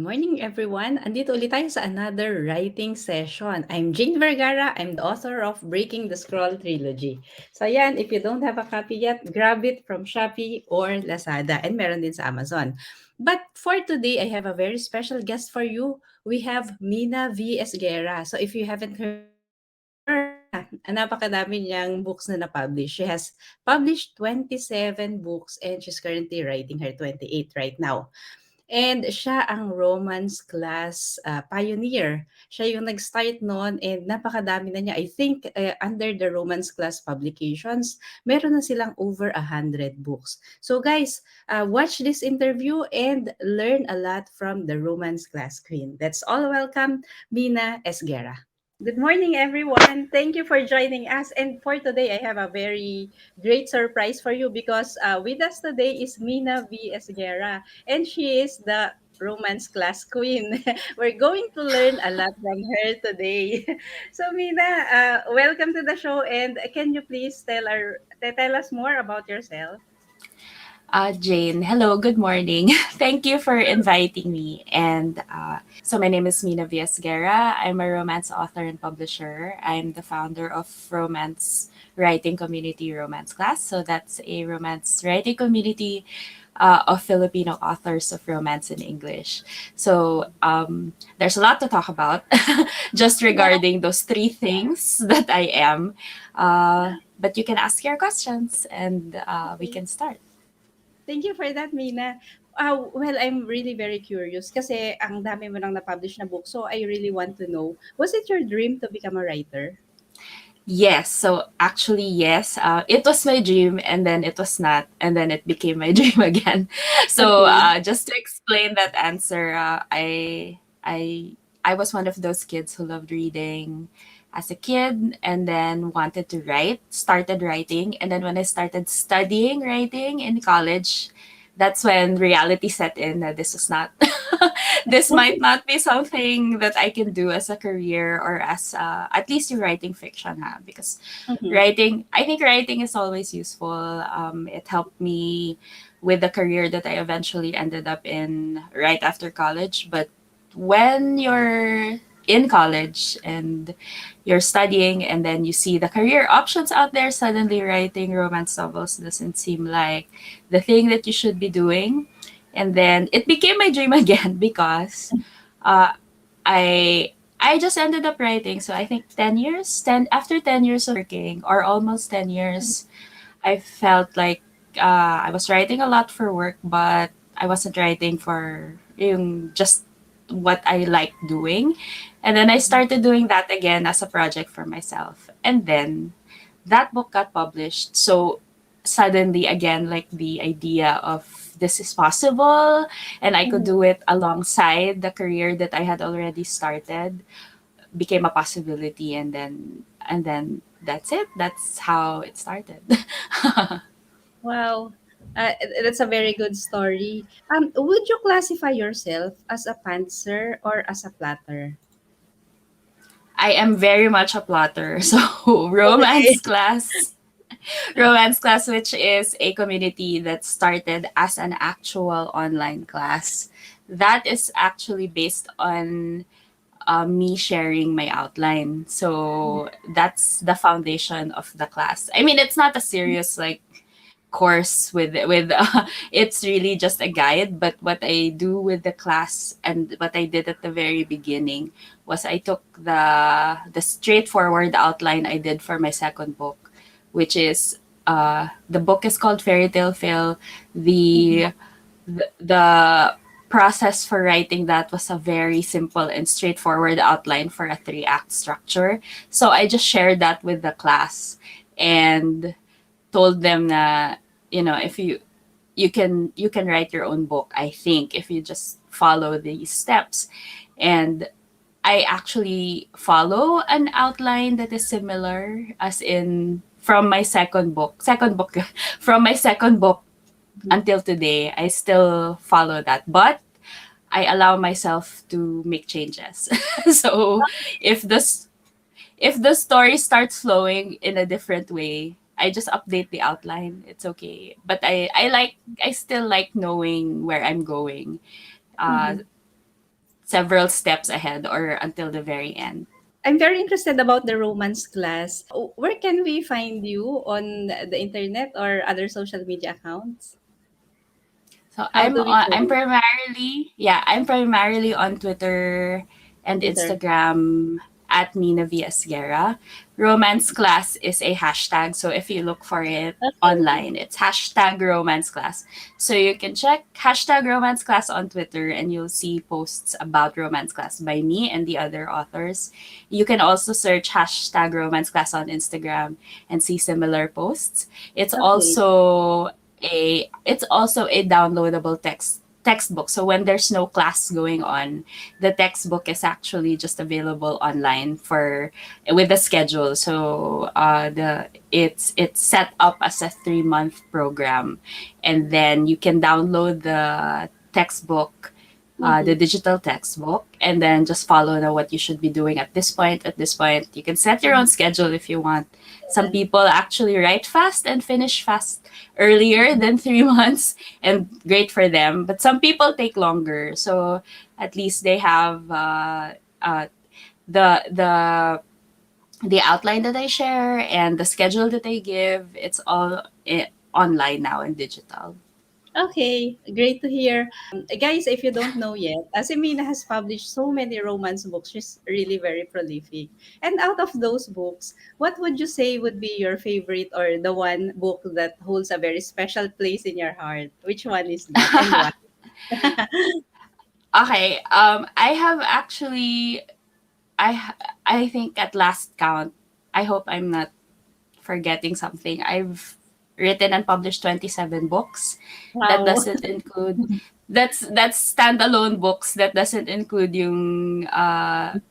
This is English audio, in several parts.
morning, everyone. Andito ulit tayo sa another writing session. I'm Jane Vergara. I'm the author of Breaking the Scroll Trilogy. So ayan, if you don't have a copy yet, grab it from Shopee or Lazada. And meron din sa Amazon. But for today, I have a very special guest for you. We have Mina V. Esguerra. So if you haven't heard of her, napakadami niyang books na na-publish. She has published 27 books and she's currently writing her 28 right now. And siya ang romance class pioneer. Siya yung nag-start noon and napakadami na niya. I think under the romance class publications, meron na silang over 100 books. So guys, watch this interview and learn a lot from the romance class queen. Let's all welcome Mina Esguerra. Good morning, everyone. Thank you for joining us. And for today, I have a very great surprise for you because with us today is Mina V. Esguerra, and she is the romance class queen. We're going to learn a lot from her today. So, Mina, welcome to the show. And can you please tell us more about yourself? Jane, hello, good morning. Thank you for inviting me. And so my name is Mina V. Esguerra. I'm a romance author and publisher. I'm the founder of Romance Writing Community Romance Class. So that's a romance writing community of Filipino authors of romance in English. So there's a lot to talk about just Yeah. regarding those three things that I am. But you can ask your questions and we Okay. can start. Thank you for that, Mina. Well, I'm really very curious kasi ang dami mo nang na-publish na book. So, I really want to know, was it your dream to become a writer? Yes. So actually, yes. It was my dream, and then it was not, and then it became my dream again. So Okay. just to explain that answer, I was one of those kids who loved reading as a kid, and then wanted to write. Started writing, and then when I started studying writing in college, that's when reality set in that this is not this might not be something that I can do as a career or as at least in writing fiction, because Mhm. writing, I think writing is always useful. It helped me with the career that I eventually ended up in right after college. But when you're in college and you're studying and then you see the career options out there, suddenly writing romance novels doesn't seem like the thing that you should be doing. And then it became my dream again because uh, I just ended up writing. So I think 10 years, 10 after 10 years of working, or almost 10 years, I felt like I was writing a lot for work, but I wasn't writing for yung just what I like doing. And then I started doing that again as a project for myself. And then that book got published. So suddenly, again, like the idea of this is possible and I could Mhm. do it alongside the career that I had already started became a possibility. And then that's it. That's how it started. Wow. That's a very good story. Would you classify yourself as a pantser or as a platter? I am very much a plotter. So Okay. romance class, which is a community that started as an actual online class. That is actually based on me sharing my outline. So that's the foundation of the class. I mean, it's not a serious like course with it's really just a guide, but what I do with the class and what I did at the very beginning was I took the straightforward outline I did for my second book, which is the book is called Fairy Tale Fail. Mhm. The process for writing that was a very simple and straightforward outline for a three-act structure. So I just shared that with the class and told them that, if you can write your own book, I think, if you just follow these steps. And I actually follow an outline that is similar, as in from my second book from my second book until today. I still follow that, but I allow myself to make changes. So if this if the story starts flowing in a different way, I just update the outline. It's okay. But I still like knowing where I'm going. Uh, Mhm. several steps ahead or until the very end. I'm very interested about the romance class. Where can we find you on the internet or other social media accounts? So How do we I'm find primarily, I'm primarily on Twitter and Twitter? Instagram at Mina V. Esguerra. Romance class is a hashtag, so if you look for it Okay. online, it's hashtag romance class. So you can check hashtag romance class on Twitter and you'll see posts about romance class by me and the other authors. You can also search hashtag romance class on Instagram and see similar posts. It's Okay. also it's also a downloadable textbook. So when there's no class going on, the textbook is actually just available online for with the schedule. So the it's set up as a 3 month program, and then you can download the textbook, the Mm-hmm. digital textbook, and then just follow what you should be doing at this point. At this point, you can set your own schedule if you want. Some people actually write fast and finish fast earlier than 3 months, and great for them. But some people take longer, so at least they have the the outline that I share and the schedule that I give. It's all online now and digital. Okay, great to hear. Guys, if you don't know yet, Asimina has published so many romance books. She's really very prolific. And out of those books, what would you say would be your favorite or the one book that holds a very special place in your heart? Which one is that and why? Okay, I have actually I think at last count, I hope I'm not forgetting something. I've written and published 27 books. That Wow. doesn't include that's standalone books. That doesn't include yung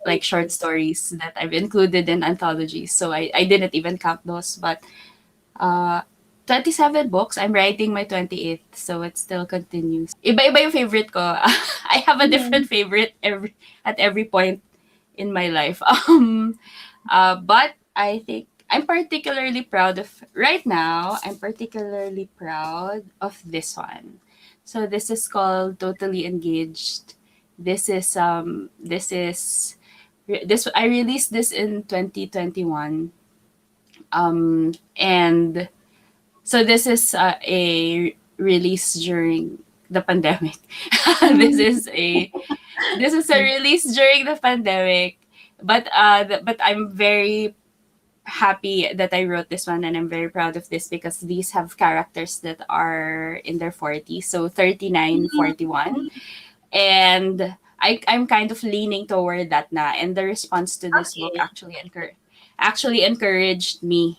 like short stories that I've included in anthologies. So I didn't even count those, but uh 27 books. I'm writing my 28th, so it still continues. Iba-iba yung favorite ko. I have a different Mhm. favorite at every point in my life. But I think I'm particularly proud of right now. I'm particularly proud of this one. So this is called Totally Engaged. This I released this in 2021. And so this is a release during the pandemic. this Mhm. is a this is a release during the pandemic, but but I'm very happy that I wrote this one, and I'm very proud of this because these have characters that are in their 40s, so 39, 41. And I'm kind of leaning toward that na, and the response to this book Okay. actually encouraged me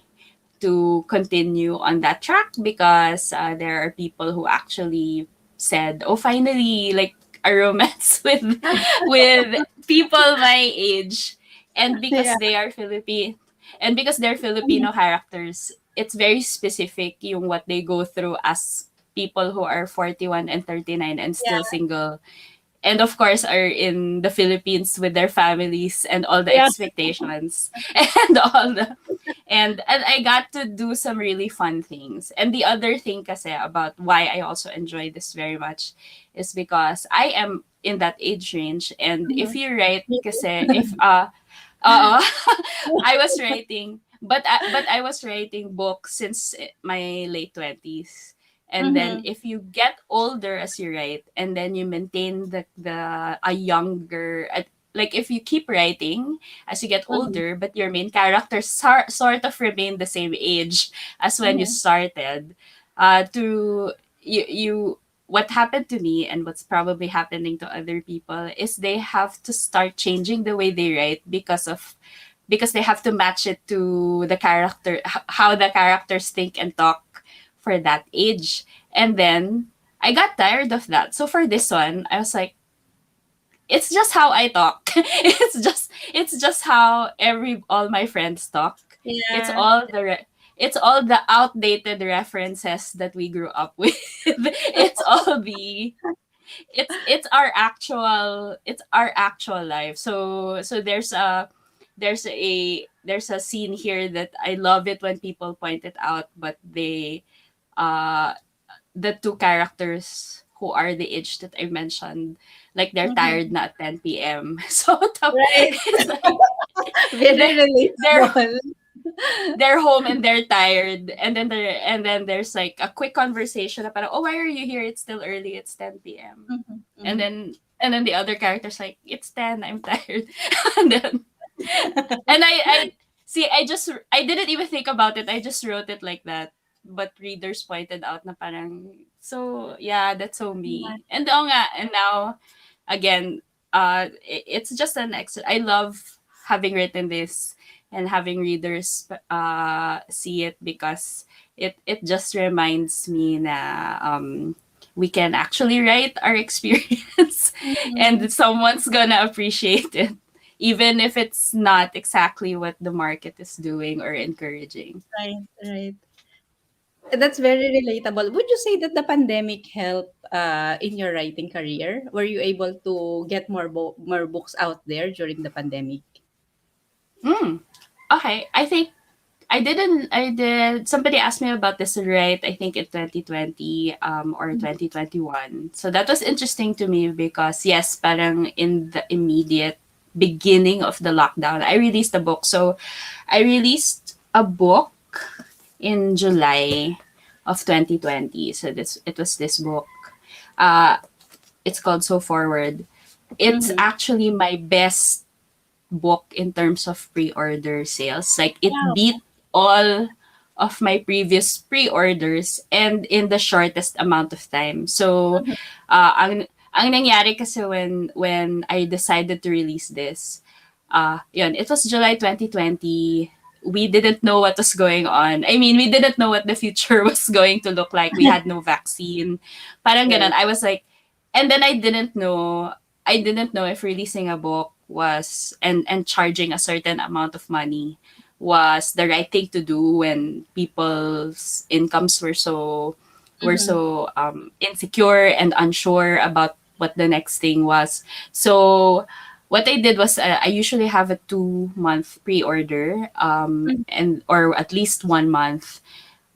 to continue on that track because there are people who actually said, "Oh, finally, like a romance with people my age," and Yeah. because they are Philippine, and because they're Filipino characters, it's very specific yung what they go through as people who are 41 and 39 and still Yeah. single, and of course are in the Philippines with their families and all the Yeah. expectations and all the and I got to do some really fun things. And the other thing kasi about why I also enjoy this very much is because I am in that age range, and if Mhm. you write Me kasi too. if I was writing, but I was writing books since my late 20s. And then Mhm. if you get older as you write, and then you maintain the a younger like if you keep writing as you get Mhm. older, but your main characters sort of remain the same age as when you Mhm. started, to you what happened to me and what's probably happening to other people is they have to start changing the way they write because they have to match it to the character, how the characters think and talk for that age. And then I got tired of that. So for this one, I was like, it's just how I talk. It's just how every all my friends talk. It's Yeah. all it's all the outdated references that we grew up with. it's all the it's our actual life. So there's a scene here that I love it when people point it out, but they uh the two characters who are the age that I mentioned, like they're tired Mhm. na at 10 p.m. So Right. it's like Very they're relatable. they're home and they're tired, and then there's like a quick conversation na parang, oh, why are you here? It's still early. It's 10 p.m. Mhm, And mhm. then the other character's like, it's 10. I'm tired. and then and I see. I didn't even think about it. I just wrote it like that. But readers pointed out na parang, so yeah, that's so me. And oo nga, and now again, it's just an extra. I love having written this and having readers see it, because it just reminds me na we can actually write our experience Mhm. and someone's gonna appreciate it, even if it's not exactly what the market is doing or encouraging. Right, right. That's very relatable. Would you say that the pandemic helped in your writing career? Were you able to get more books out there during the pandemic? Mm. Okay, I think I did somebody asked me about this, right, I think in 2020 or Mhm, 2021. So that was interesting to me because yes, parang in the immediate beginning of the lockdown, I released a book. So I released a book in July of 2020. So this it was this book. Uh it's called So Forward. It's mhm. actually my best book in terms of pre-order sales. Like it Wow. beat all of my previous pre-orders and in the shortest amount of time. So, Mhm, ang nangyari kasi when I decided to release this, yun, it was July 2020. We didn't know what was going on. I mean, we didn't know what the future was going to look like. We had no vaccine. Parang ganun. right. I was like, and then I didn't know if releasing a book was and charging a certain amount of money was the right thing to do when people's incomes were Mhm, so insecure and unsure about what the next thing was. So what I did was I usually have a 2 month pre-order mhm, and or at least 1 month,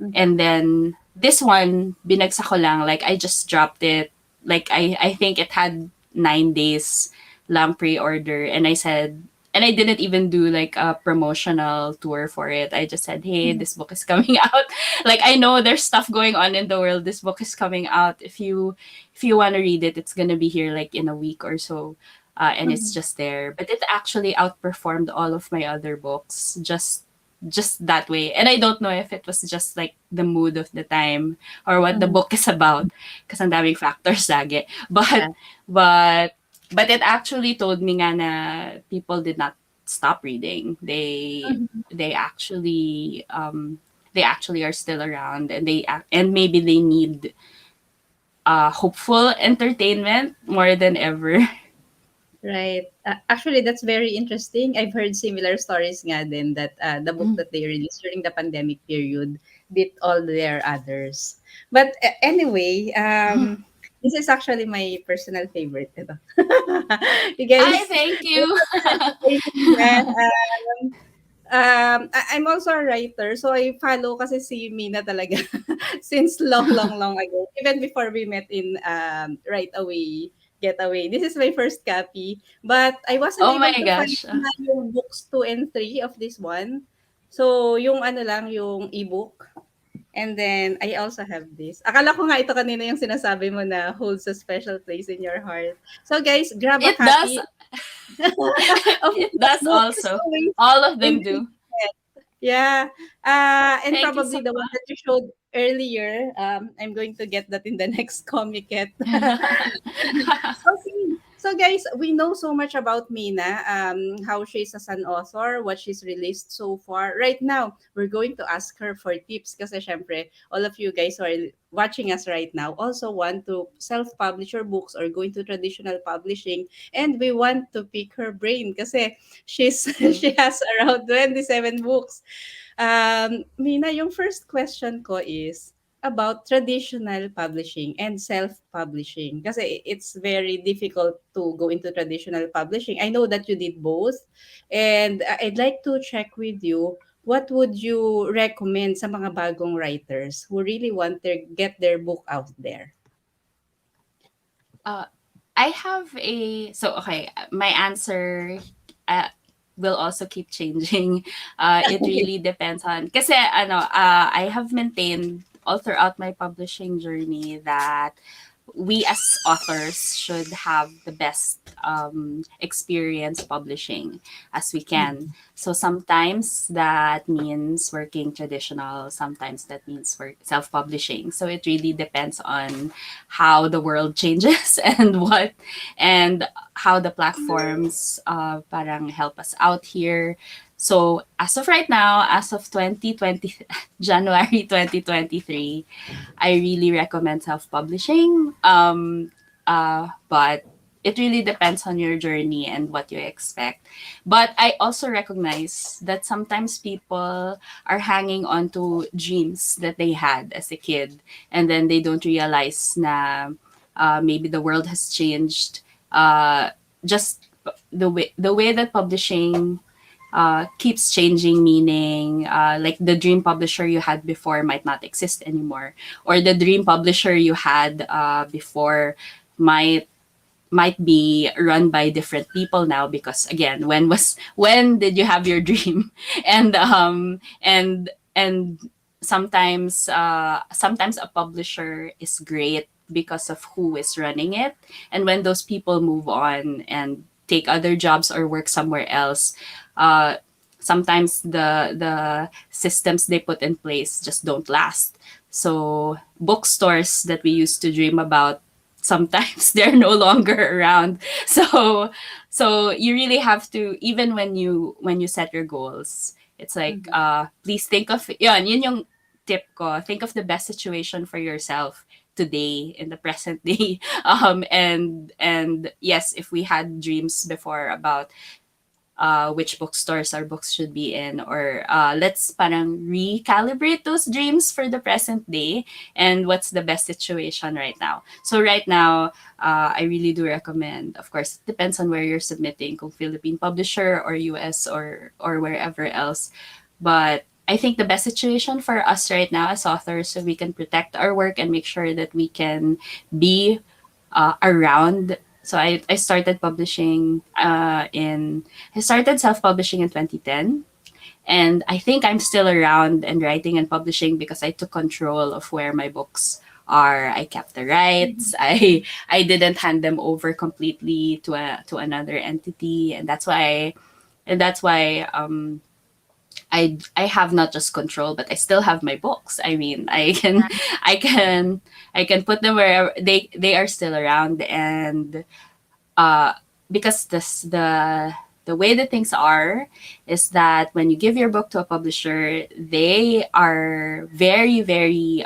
mhm, and then this one, binagsak ko lang. Like, I just dropped it. Like, I think it had 9 days lang pre-order. And I said, and I didn't even do like a promotional tour for it. I just said, hey, mhm, this book is coming out. Like, I know there's stuff going on in the world. This book is coming out. If you want to read it, it's gonna be here like in a week or so. And it's mhm, just there. But it actually outperformed all of my other books. Just that way. And I don't know if it was just like the mood of the time or what the mhm. book is about, because ang daming factors lagi. Yeah. But but it actually told me nga na people did not stop reading. Mhm. They actually are still around, and and maybe they need hopeful entertainment more than ever. Right. Actually, that's very interesting. I've heard similar stories nga din that the book that they released during the pandemic period beat all their others. But anyway, this is actually my personal favorite. Ito. You I guys, thank you you. know, yeah, I'm also a writer, so I follow kasi si Mina talaga since long, long, long ago. Even before we met in Right Away, Getaway. This is my first copy, but I wasn't Oh able my to find gosh. na yung books 2 and 3 of this one. So, yung ano lang, yung ebook. And then, I also have this. Akala ko nga ito kanina yung sinasabi mo na holds a special place in your heart. So, guys, grab a It does. copy of It that does book is also. always All of in them do. yeah. And Thank you so probably the one that you showed earlier, I'm going to get that in the next comic. much. Okay. So guys, we know so much about Mina, how she's as an author, what she's released so far. Right now, we're going to ask her for tips kasi syempre, all of you guys who are watching us right now also want to self-publish your books or go into traditional publishing, and we want to pick her brain kasi she's Mm. she has around 27 books. Mina, yung first question ko is about traditional publishing and self-publishing. Kasi it's very difficult to go into traditional publishing. I know that you did both. And I'd like to check with you, what would you recommend sa mga bagong writers who really want to get their book out there? Uh, I have okay, my answer uh, will also keep changing. It really depends on, kasi I have maintained all throughout my publishing journey that we as authors should have the best experience publishing as we can. So sometimes that means working traditional, sometimes that means work self-publishing. So it really depends on how the world changes and how the platforms parang help us out here. So as of right now, as of 2020 January 2023, I really recommend self-publishing. But it really depends on your journey and what you expect. But I also recognize that sometimes people are hanging on to dreams that they had as a kid, and then they don't realize na maybe the world has changed. Just the way that publishing keeps changing, meaning like the dream publisher you had before might not exist anymore, or the dream publisher you had before might be run by different people now, because again, when did you have your dream? And sometimes a publisher is great because of who is running it, and when those people move on and take other jobs or work somewhere else, uh, sometimes the systems they put in place just don't last. So bookstores that we used to dream about, sometimes they're no longer around. So you really have to, even when you set your goals, it's like Mhm. please think of yun yung tip ko, think of the best situation for yourself today, in the present day. And yes, if we had dreams before about which bookstores our books should be in, or let's parang recalibrate those dreams for the present day and what's the best situation right now. So right now, I really do recommend, of course, it depends on where you're submitting, kung Philippine publisher or US or wherever else. But I think the best situation for us right now as authors, so we can protect our work and make sure that we can be around. So I started publishing I started self-publishing in 2010. And I think I'm still around and writing and publishing because I took control of where my books are. I kept the rights. I didn't hand them over completely to another entity, and that's why I have not just control, but I still have my books. I mean, I can I can put them wherever they are still around. And uh because the way that things are is that when you give your book to a publisher, they are very, very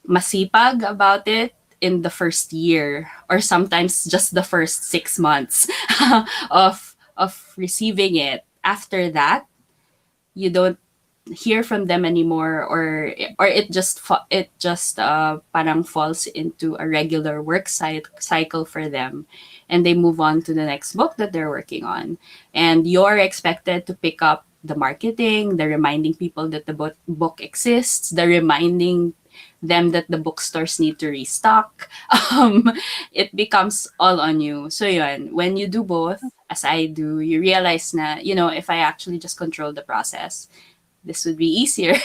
masipag about it in the first year, or sometimes just the first 6 months of receiving it. After that, you don't hear from them anymore, or it just parang falls into a regular work cycle for them, and they move on to the next book that they're working on, and you're expected to pick up the marketing, the reminding people that the book exists, the reminding them that the bookstores need to restock. um, it becomes all on you. So yun, when you do both, as I do, you realize na, if I actually just control the process, this would be easier.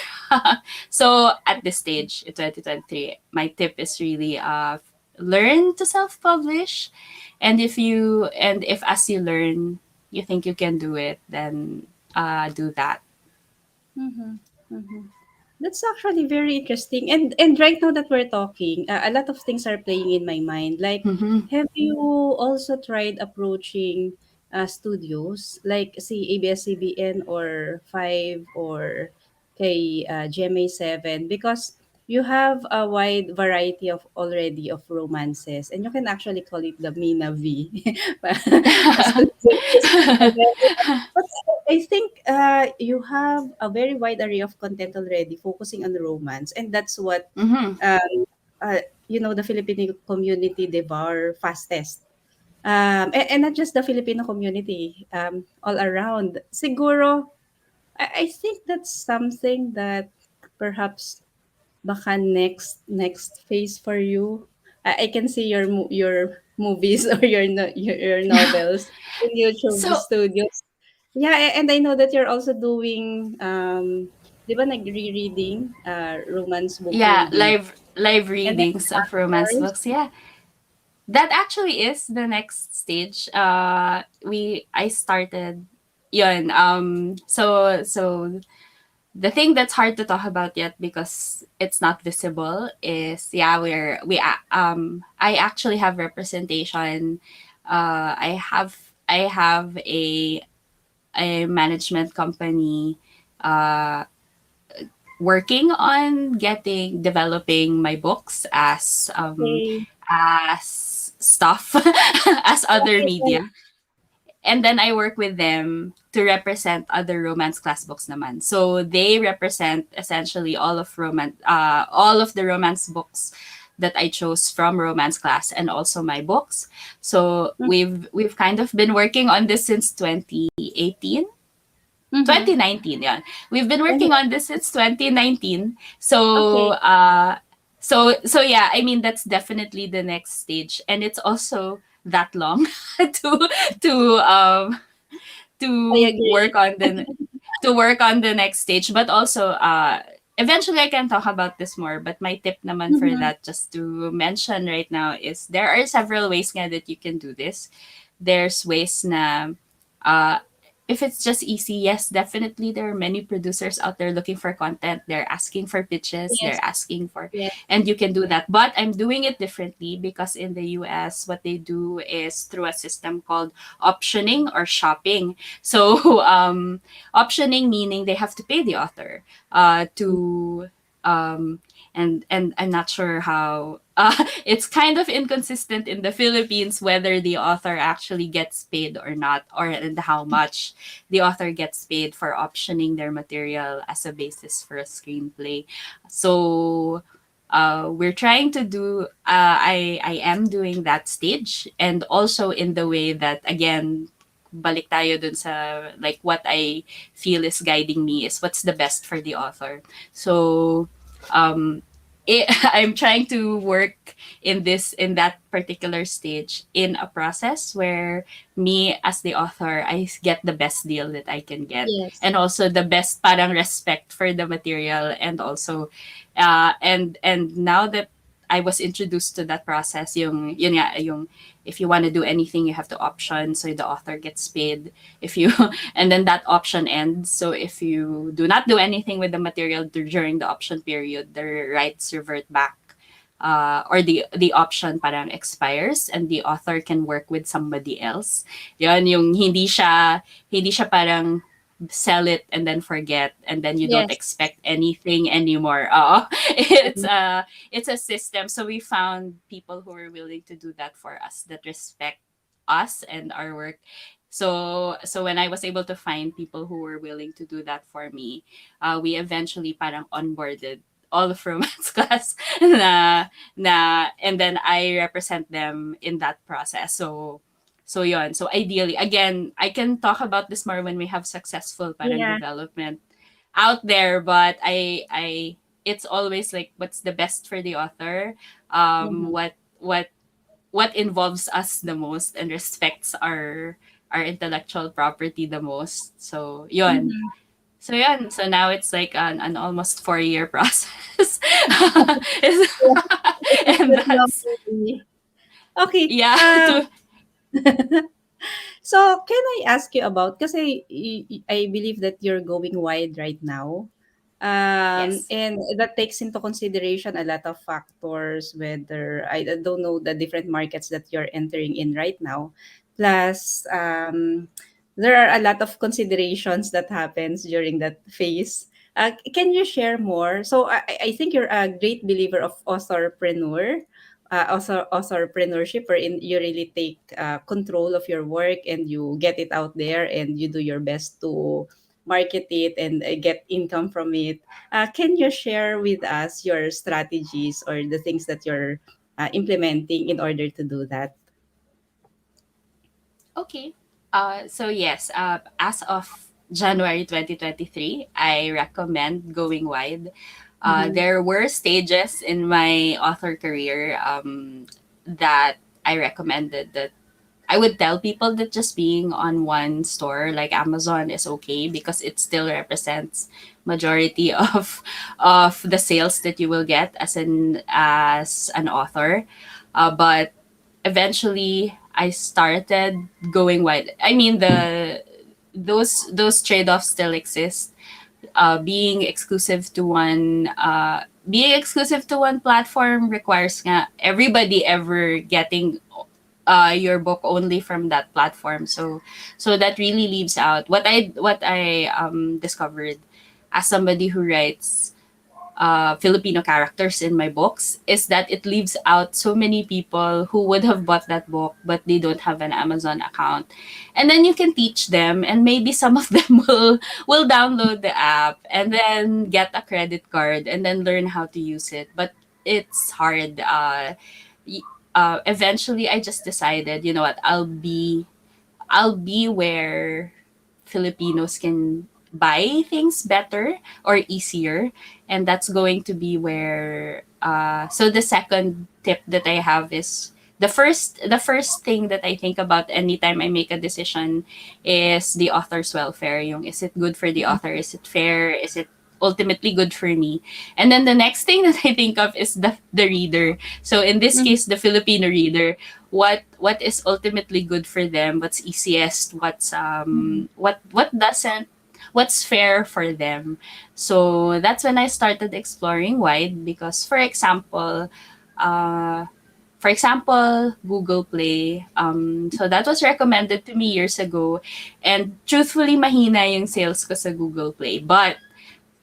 So at this stage in 2023, my tip is really learn to self-publish. And if as you learn, you think you can do it, then do that. Mhm. Mhm. That's actually very interesting. And right now that we're talking, a lot of things are playing in my mind. Like, Mm-hmm. have you also tried approaching studios like say ABS-CBN or Five or kay GMA7, because you have a wide variety of already of romances, and you can actually call it the Mina V as consumers. And then, but I think you have a very wide array of content already focusing on romance, and that's what Mm-hmm. um, the Filipino community devour fastest. And not just the Filipino community, all around. Siguro, I think that's something that perhaps baka next phase for you. I can see your movies or your novels in YouTube So studios. Yeah, and I know that you're also doing, 'di ba nagre-reading, romance book yeah, reading, live and then readings of romance actors. books. Yeah, that actually is the next stage. We I started yun. So the thing that's hard to talk about yet because it's not visible is yeah I actually have representation. I have a management company uh working on getting developing my books Okay. as stuff as other Okay, so media, and then I work with them to represent other romance class books naman. So they represent essentially all of the romance books that I chose from romance class and also my books. So mm, we've kind of been working on this since 2018. mhm. 2019, yeah. We've been Okay, working on this since 2019. okay. So yeah, I mean that's definitely the next stage, and it's also that long to to um I to agree. work on the next stage, but also eventually I can talk about this more, but my tip naman for Mhm. that, just to mention right now, is there are several ways nga that you can do this. There's ways na uh if it's just easy, yes, definitely there are many producers out there looking for content. They're asking for pitches, Yes, they're asking for, yes, and you can do that. But I'm doing it differently because in the US, what they do is through a system called optioning or shopping. So, optioning meaning they have to pay the author to and I'm not sure how it's kind of inconsistent in the Philippines whether the author actually gets paid or not, or and how much the author gets paid for optioning their material as a basis for a screenplay. So we're trying to do I am doing that stage, and also in the way that, again, balik tayo dun sa like what I feel is guiding me is what's the best for the author. So um I'm trying to work in that particular stage in a process where me as the author, I get the best deal that I can get, yes, and also the best parang respect for the material, and also and now that I was introduced to that process, yun nga, yung if you want to do anything, you have to option, so the author gets paid. If you and then that option ends. So if you do not do anything with the material during the option period, the rights revert back. Or the option parang expires and the author can work with somebody else. Yun, yung hindi siya parang sell it and then forget, and then you don't yes. expect anything anymore. It's a system. So we found people who are willing to do that for us, that respect us and our work. So when I was able to find people who were willing to do that for me, we eventually parang onboarded all of romance class and then I represent them in that process. So yon. So ideally, again, I can talk about this more when we have successful parang Yeah, development out there, but I it's always like what's the best for the author, mhm, what involves us the most and respects our intellectual property the most. So yon. mhm. So now it's like an almost 4 year process. Yeah, it's And that long that's movie. Okay, yeah to so can I ask you about, kasi I believe that you're going wide right now. yes. And that takes into consideration a lot of factors, whether I don't know the different markets that you're entering in right now. Plus, there are a lot of considerations that happens during that phase. Can you share more? So I think you're a great believer of authorpreneurship, wherein you really take control of your work and you get it out there and you do your best to market it and get income from it. Can you share with us your strategies or the things that you're implementing in order to do that? Okay. So yes, as of January 2023, I recommend going wide. Mhm. There were stages in my author career that I recommended that I would tell people that just being on one store like Amazon is okay because it still represents majority of the sales that you will get as an author. But eventually I started going wide. I mean the those trade-offs still exist. Being exclusive to one platform requires nga everybody ever getting your book only from that platform. So that really leaves out what I discovered as somebody who writes Filipino characters in my books is that it leaves out so many people who would have bought that book but they don't have an Amazon account. And then you can teach them and maybe some of them will download the app and then get a credit card and then learn how to use it. But it's hard. Y- Eventually I just decided, you know what, I'll be where Filipinos can buy things better or easier. And that's going to be where so the second tip that I have is the first thing that I think about anytime I make a decision is the author's welfare. Yung, is it good for the author? Is it fair? Is it ultimately good for me? And then the next thing that I think of is the reader. So in this Mhm. case, the Filipino reader, what is ultimately good for them, what's easiest, Mhm. what doesn't, what's fair for them. So that's when I started exploring wide because uh for example, Google Play. So that was recommended to me years ago, and truthfully, mahina yung sales ko sa Google Play. But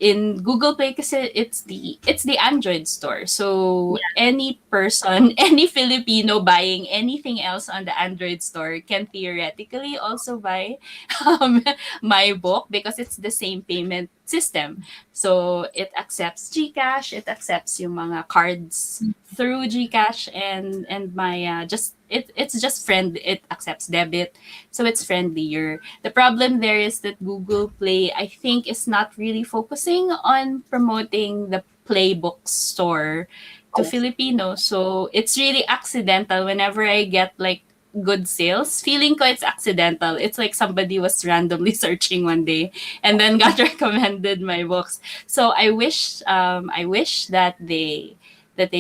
in Google Play kasi it's the Android store. So Yeah. any person, any Filipino buying anything else on the Android store can theoretically also buy um, my book because it's the same payment system. So it accepts GCash, it accepts yung mga cards through GCash and my just it's just it accepts debit, so it's friendlier. The problem there is that Google Play, I think, is not really focusing on promoting the playbook store to Yes. Filipinos. So it's really accidental whenever I get like good sales. Feeling ko it's accidental. It's like somebody was randomly searching one day and then got recommended my books. So I wish that they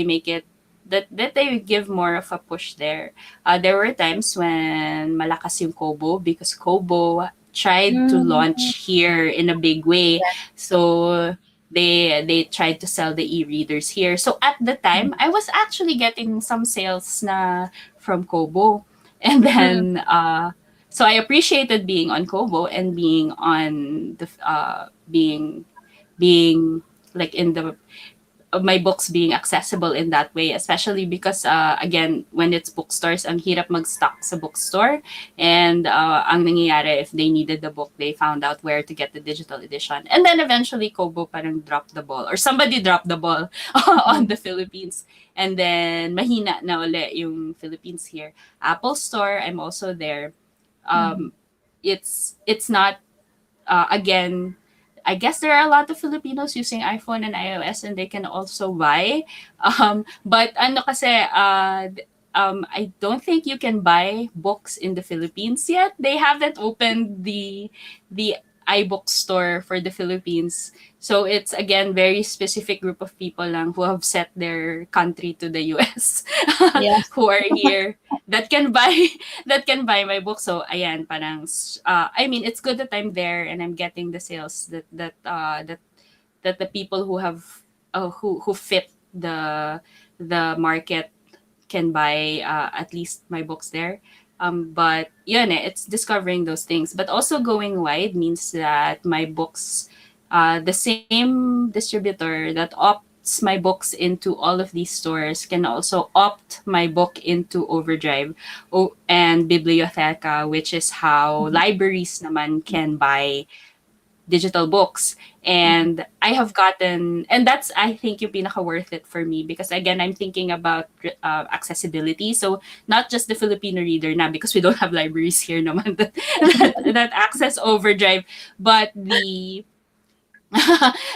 make it that they give more of a push there. There were times when malakas yung Kobo because Kobo tried to Mm. launch here in a big way. Yeah. So they tried to sell the e-readers here. So at the time, I was actually getting some sales na from Kobo. And Mm. then so I appreciated being on Kobo and being like in the of my books being accessible in that way, especially because again, when it's bookstores, ang hirap mag-stock sa bookstore. And ang nangyayari, if they needed the book, they found out where to get the digital edition. And then eventually, Kobo parang dropped the ball or somebody dropped the ball on Mhm. the Philippines. And then mahina na uli yung Philippines here. Apple Store, I'm also there. Mhm. Um, it's not again, I guess there are a lot of Filipinos using iPhone and iOS and they can also buy. But ano kasi, I don't think you can buy books in the Philippines yet. They haven't opened the iBook store for the Philippines. So it's again very specific group of people lang who have set their country to the US Yes. who are here that can buy that can buy my book. So ayan, parang I mean, it's good that I'm there and I'm getting the sales that the people who have who fit the market can buy at least my books there. But yun it's discovering those things. But also going wide means that my books, the same distributor that opts my books into all of these stores can also opt my book into Overdrive and Biblioteca, which is how Mhm. libraries naman can buy digital books. Mhm. And I have gotten, and that's, I think, yung pinaka worth it for me because again, I'm thinking about accessibility. So not just the Filipino reader na because we don't have libraries here naman that access Overdrive, but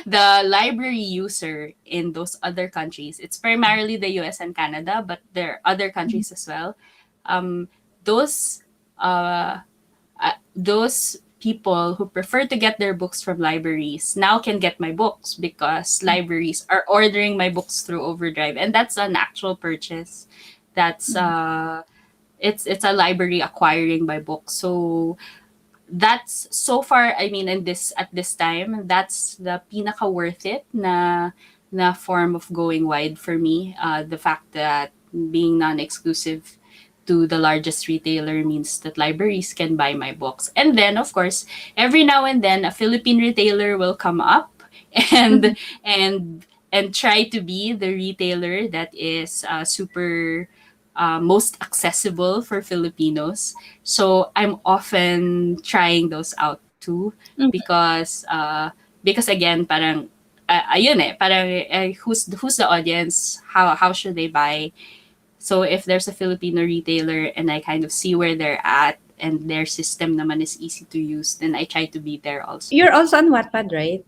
the library user in those other countries, it's primarily the US and Canada, but there are other countries as well. Um, those uh, those people who prefer to get their books from libraries now can get my books because libraries are ordering my books through Overdrive, and that's an actual purchase. That's it's a library acquiring my books. So that's so far, I mean, in this at this time, that's the pinaka worth it na form of going wide for me. The fact that being non-exclusive to the largest retailer means that libraries can buy my books. And then, of course, every now and then a Philippine retailer will come up and and and try to be the retailer that is super most accessible for Filipinos. So I'm often trying those out too because again parang ayun parang who's the audience, how should they buy. So if there's a Filipino retailer and I kind of see where they're at and their system naman is easy to use, then I try to be there also. You're also on Wattpad, right?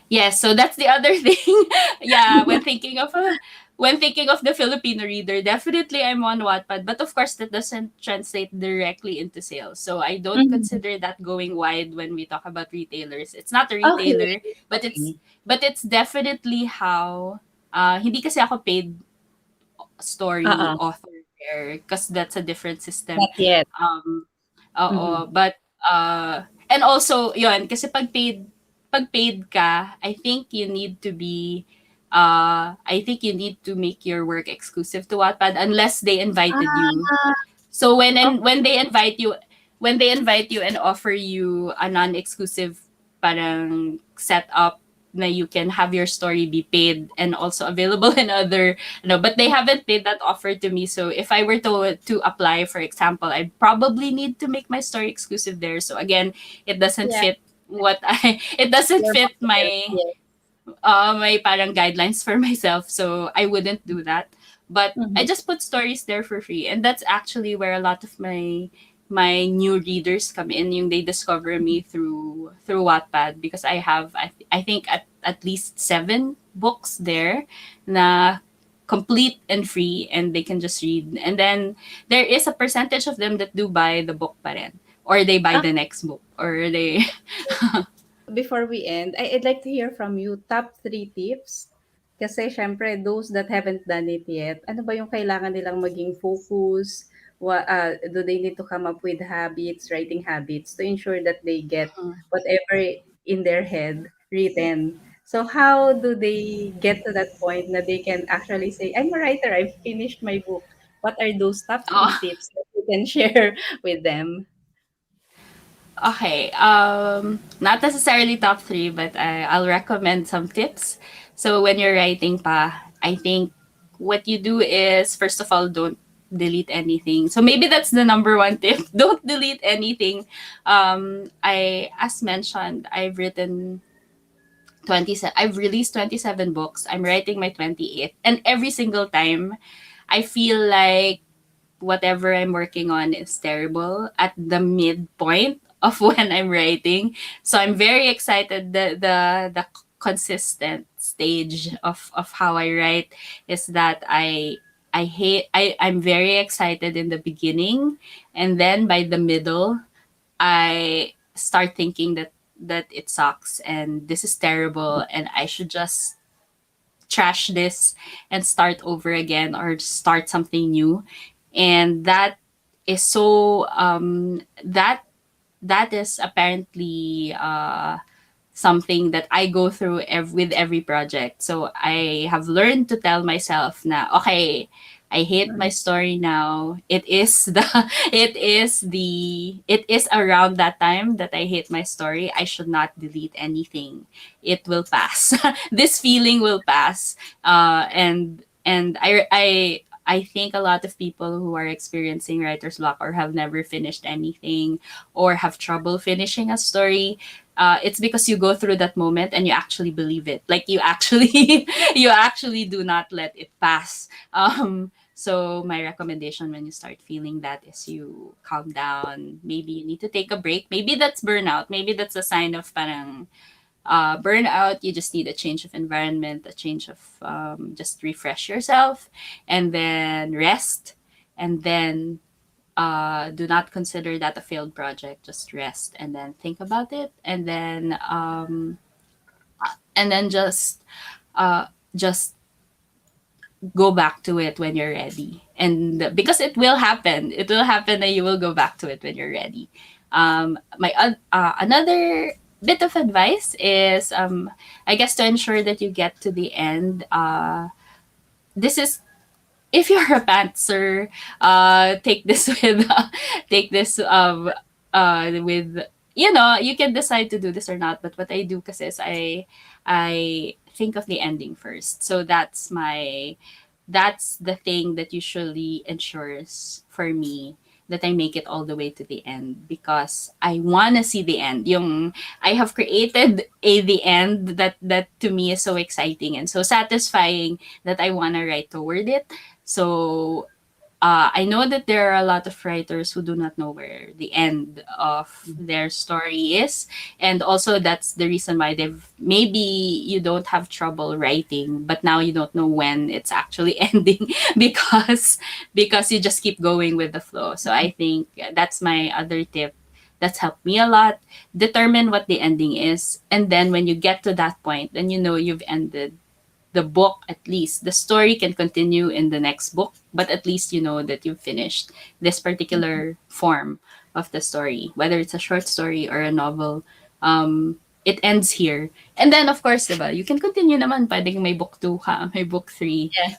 Yes, so that's the other thing. Yeah, when thinking of the Filipino reader, definitely I'm on Wattpad, but of course that doesn't translate directly into sales. So I don't Mhm. consider that going wide when we talk about retailers. It's not a Okay, retailer, but okay. it's definitely how hindi kasi ako paid story Oo, author there because that's a different system. not yet. Um, Mhm. oo, but and also yun kasi pag paid ka, I think you need to make your work exclusive to Wattpad unless they invited you. Ah, So okay. when they invite you and offer you a non-exclusive parang setup na you can have your story be paid and also available in other no, but they haven't made that offer to me. So if I were to apply, for example, I probably need to make my story exclusive there. So again, it doesn't Yeah, fit what I it doesn't your fit model. Yes. my parang guidelines for myself, so I wouldn't do that. But I Mhm. just put stories there for free, and that's actually where a lot of my new readers come in. Yung they discover me through Wattpad because I think at least 7 books there na complete and free and they can just read. And then there is a percentage of them that do buy the book pa rin, or they buy Ah, the next book, or they before we end, I'd like to hear from you top 3 tips. Kasi syempre, those that haven't done it yet, ano ba yung kailangan nilang maging focus? Do they need to come up with habits, writing habits, to ensure that they get whatever in their head written? So how do they get to that point na they can actually say, I'm a writer, I've finished my book. What are those top three oh, tips that you can share with them? okay, not necessarily top three, but I'll recommend some tips. So when you're writing pa, I think what you do is first of all don't delete anything. So maybe that's the number one tip. Don't delete anything. As mentioned, I've released 27 books. I'm writing my 28th, and every single time, I feel like whatever I'm working on is terrible at the midpoint of when I'm writing. So I'm very excited. The consistent stage of how I write is that I'm very excited in the beginning, and then by the middle I start thinking that it sucks and this is terrible and I should just trash this and start over again or start something new. And that is so that is apparently something that I go through with every project. So I have learned to tell myself na okay, I hate my story now. It is around that time that I hate my story. I should not delete anything. It will pass. This feeling will pass. And I think a lot of people who are experiencing writer's block or have never finished anything or have trouble finishing a story, it's because you go through that moment and you actually believe it. Like you actually you actually do not let it pass. So my recommendation when you start feeling that is you calm down. Maybe you need to take a break. Maybe that's burnout. Maybe that's a sign of parang burnout, you just need a change of environment, a change of just refresh yourself, and then rest, and then do not consider that a failed project. Just rest and then think about it, and then uh, just go back to it when you're ready. And because it will happen that you will go back to it when you're ready. Another bit of advice is, I guess, to ensure that you get to the end. This is, if you're a pantser, take this with take this with, you can decide to do this or not. But what I do, kasi, is I think of the ending first. So that's the thing that usually ensures for me that I make it all the way to the end, because I want to see the end. Yung I have created the end that to me is so exciting and so satisfying that I want to write toward it. So I know that there are a lot of writers who do not know where the end of their story is, and also that's the reason why they've, maybe you don't have trouble writing, but now you don't know when it's actually ending, because you just keep going with the flow. So I think that's my other tip. That's helped me a lot. Determine what the ending is, and then when you get to that point, then you know you've ended the book. At least the story can continue in the next book, but at least you know that you've finished this particular form of the story, whether it's a short story or a novel. It ends here. And then, of course, diba, you can continue naman. Pwedeng may book 2 ka, may book 3, Yeah.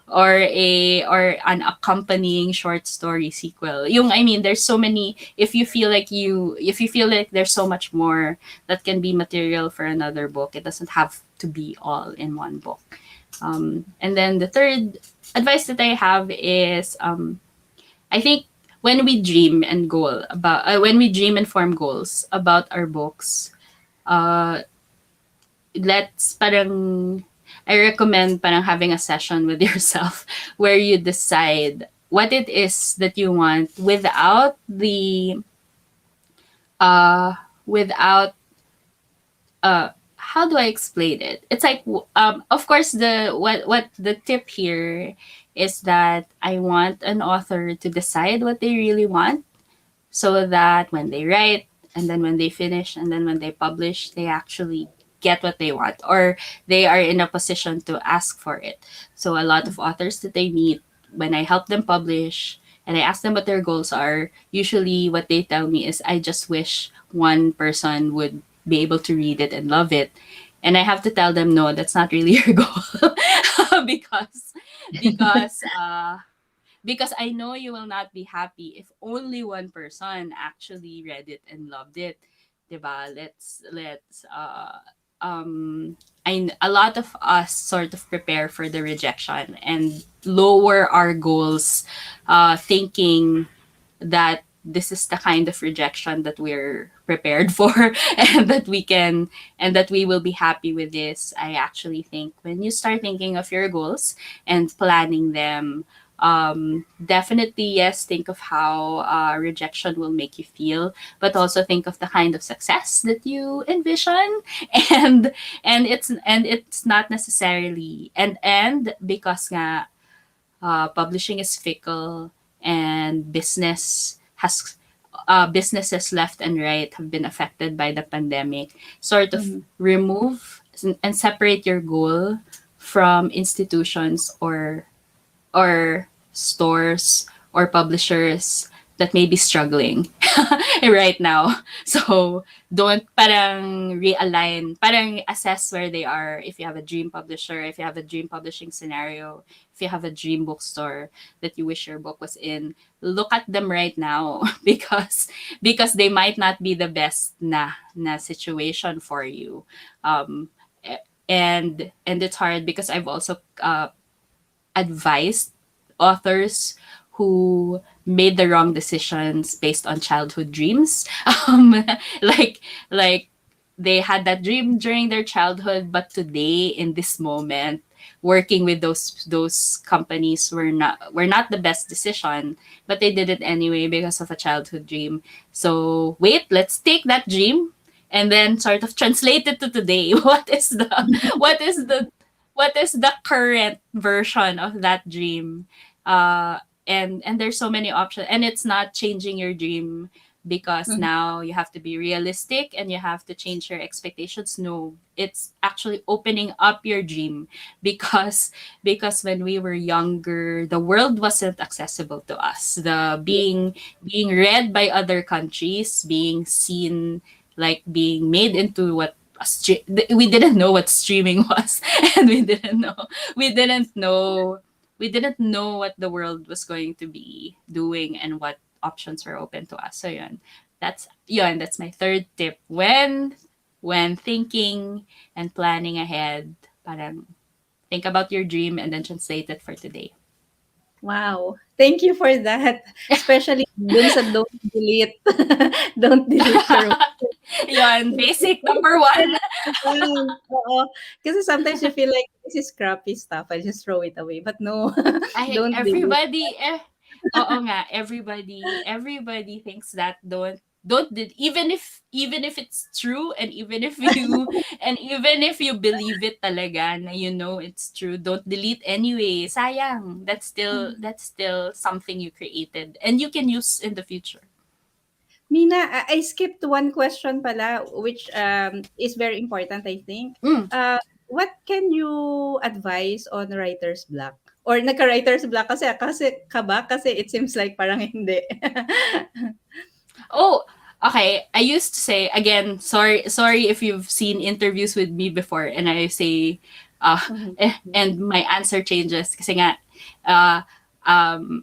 or an accompanying short story sequel. Yung, I mean, there's so many, if you feel like there's so much more that can be material for another book, it doesn't have to be all in one book. And then the third advice that I have is, I think when we dream and form goals about our books, uh, let's parang I recommend parang having a session with yourself where you decide what it is that you want uh without how do I explain it? It's like, of course, the what the tip here is that I want an author to decide what they really want, so that when they write, and then when they finish, and then when they publish, they actually get what they want, or they are in a position to ask for it. So a lot of authors that I meet, when I help them publish and I ask them what their goals are, usually what they tell me is, I just wish one person would be able to read it and love it. And I have to tell them, no, that's not really your goal. because because because I know you will not be happy if only one person actually read it and loved it. Diba? Let's a lot of us sort of prepare for the rejection and lower our goals, thinking that this is the kind of rejection that we're prepared for, and that we will be happy with this. I actually think when you start thinking of your goals and planning them, definitely, yes, think of how rejection will make you feel, but also think of the kind of success that you envision. and it's not necessarily, and because nga, publishing is fickle, and businesses left and right have been affected by the pandemic. Sort of remove and separate your goal from institutions or stores or publishers that may be struggling right now. So don't parang realign, parang assess where they are. If you have a dream publisher, if you have a dream publishing scenario, if you have a dream bookstore that you wish your book was in, look at them right now, because they might not be the best na situation for you. And it's hard because I've also advised authors who made the wrong decisions based on childhood dreams. Like they had that dream during their childhood, but today in this moment, working with those companies were not the best decision, but they did it anyway because of a childhood dream. So wait, let's take that dream and then sort of translate it to today. What is the what is the current version of that dream? And there's so many options, and it's not changing your dream because Mhm. now you have to be realistic and you have to change your expectations. No, it's actually opening up your dream because when we were younger, the world wasn't accessible to us. The Yeah. being read by other countries, being seen, like being made into what we didn't know what streaming was, and we didn't know we didn't know what the world was going to be doing and what options were open to us. So that's my third tip when thinking and planning ahead. Parang think about your dream and then translate it for today. Wow. Thank you for that. Especially dun sa don't delete. Don't delete your Yun, basic number one. Oo. Kasi sometimes you feel like this is crappy stuff. I just throw it away. But no, I don't delete. everybody oo nga, everybody thinks that don't did even if it's true, and even if you believe it talaga na you know it's true, don't delete anyway. Sayang. That's still something you created and you can use in the future. Mina, I skipped one question pala, which is very important, I think. Mm. What can you advise on writer's block? Or nagka-writer's block kasi ka ba? Kasi it seems like parang hindi. Oh, okay. I used to say again, sorry if you've seen interviews with me before and I say Mhm. and my answer changes kasi nga uh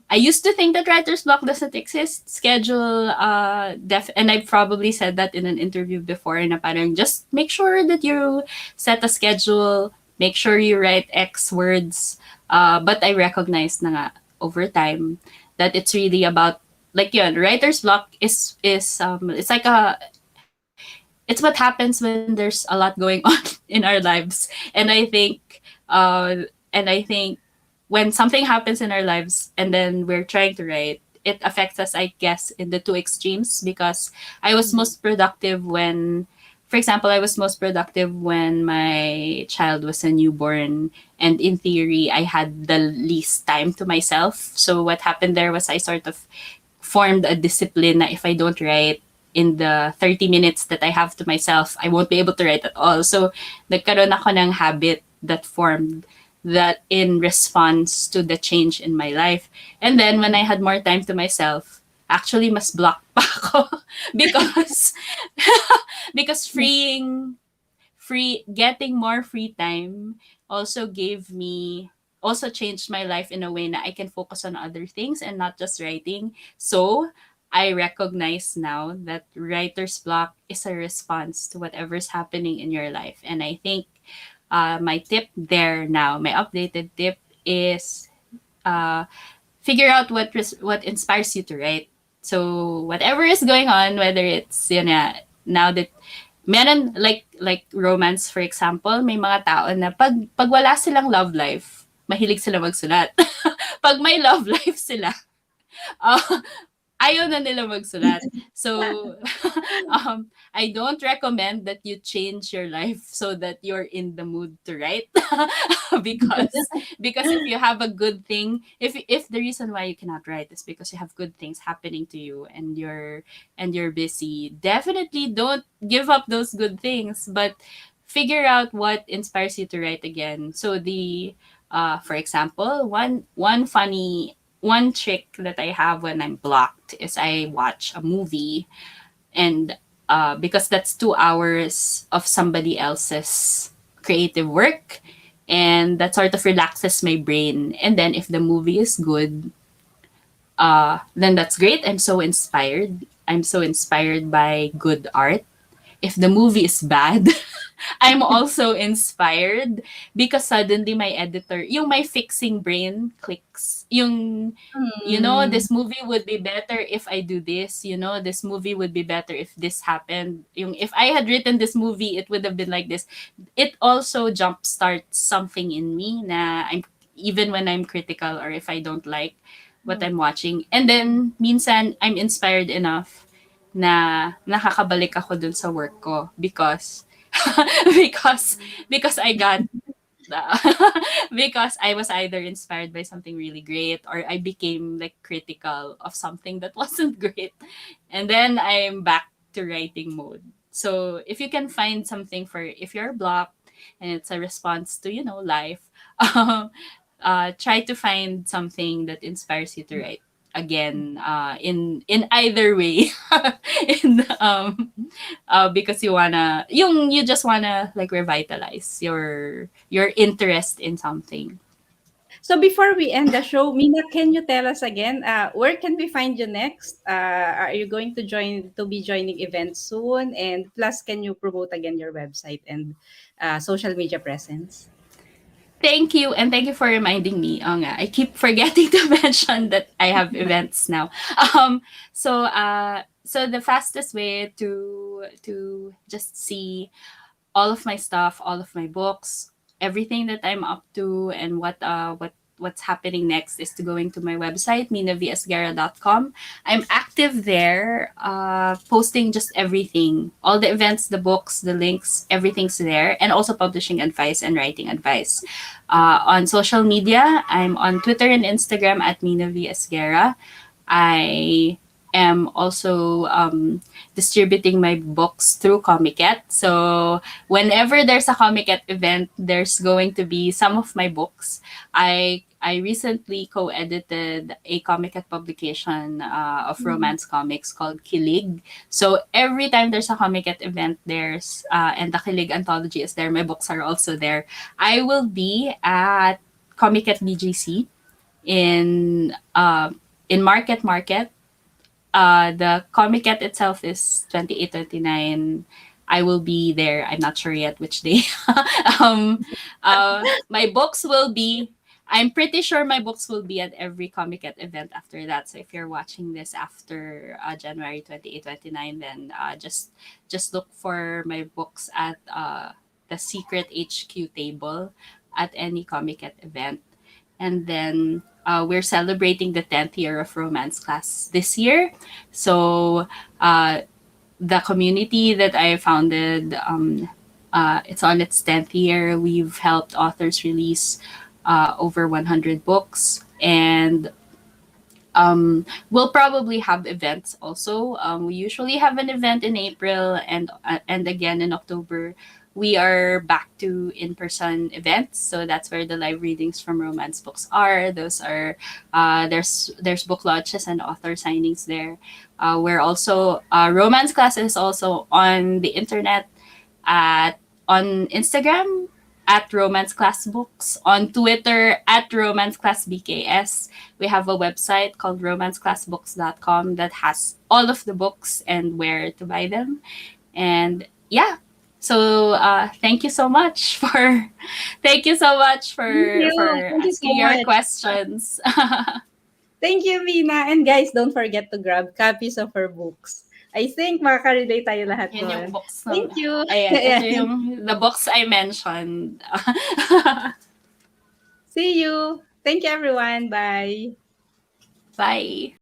I used to think that writer's block doesn't exist. Schedule and I probably said that in an interview before na parang just make sure that you set a schedule, make sure you write X words. But I recognize na nga over time that it's really about like yun, writer's block is it's like a it's what happens when there's a lot going on in our lives. And I think when something happens in our lives and then we're trying to write, it affects us, I guess, in the two extremes because I was Mhm. most productive when for example, I was most productive when my child was a newborn, and in theory I had the least time to myself. So what happened there was I sort of formed a discipline that if I don't write in the 30 minutes that I have to myself, I won't be able to write at all. So, nagkaroon ako ng habit that formed that in response to the change in my life. And then, when I had more time to myself, actually mas block pa ako because because getting more free time also gave me also changed my life in a way that I can focus on other things and not just writing. So I recognize now that writer's block is a response to whatever's happening in your life. And I think my tip there now, my updated tip is uh, figure out what inspires you to write. So whatever is going on, whether it's yun na, now that meron like romance for example, may mga tao na pag wala silang love life, mahilig sila magsulat. Pag may love life sila, uh, ayaw na nila magsulat. So, I don't recommend that you change your life so that you're in the mood to write. because if you have a good thing, if the reason why you cannot write is because you have good things happening to you and you're busy, definitely don't give up those good things, but figure out what inspires you to write again. So the for example, one trick that I have when I'm blocked is I watch a movie, and because that's 2 hours of somebody else's creative work, and that sort of relaxes my brain. And then if the movie is good, then that's great. I'm so inspired. I'm so inspired by good art. If the movie is bad, I'm also inspired because suddenly my editor, yung my fixing brain clicks. Yung, Hmm. this movie would be better if I do this. This movie would be better if this happened. Yung, if I had written this movie, it would have been like this. It also jumpstarts something in me na even when I'm critical or if I don't like what I'm watching. And then, minsan, I'm inspired enough na nakakabalik ako dun sa work ko because because because I got because I was either inspired by something really great or I became like critical of something that wasn't great. And then I'm back to writing mode. So if you can find something for if you're blocked and it's a response to, life, try to find something that inspires you to write again in either way in because you just wanna like revitalize your interest in something. So before we end the show, Mina, can you tell us again, where can we find you next? Are you going to be joining events soon? And plus, can you promote again your website and social media presence? Thank you, and thank you for reminding me. Nga, I keep forgetting to mention that I have events now. So the fastest way to just see all of my stuff, all of my books, everything that I'm up to, and what's happening next is to going to my website, minavesguerra.com. I'm active there, posting just everything, all the events, the books, the links, everything's there, and also publishing advice and writing advice. On social media, I'm on Twitter and Instagram at Mina V. Esguerra. I am also distributing my books through Comiket. So whenever there's a Comiket event, there's going to be some of my books. I recently co-edited a Comiket publication of romance comics called Kilig. So every time there's a Comiket event, there's and the Kilig anthology is there. My books are also there. I will be at Comiket BGC in Market. The Comiket itself is 28, 29. I will be there. I'm not sure yet which day. um, my books will be. I'm pretty sure my books will be at every Comiket event after that. So if you're watching this after January 28, 29, then just look for my books at the secret HQ table at any Comiket event. And then we're celebrating the 10th year of romance class this year. So the community that I founded, it's on its 10th year. We've helped authors release over 100 books, and we'll probably have events also. We usually have an event in April and again in October. We are back to in-person events, so that's where the live readings from romance books are. Those are there's book launches and author signings there. We're also romance class is also on the internet at on Instagram at Romance Class Books, on Twitter at Romance Class BKS. We have a website called romanceclassbooks.com that has all of the books and where to buy them. And yeah, so thank you so much for thank you so much Thank you. for Thank you so asking your much. questions. Thank you, Mina. And guys, don't forget to grab copies of her books. I think makaka-relate tayo lahat Yun yung doon. books Thank na, you. ayan, ito yung the books I mentioned. See you. Thank you, everyone. Bye. Bye.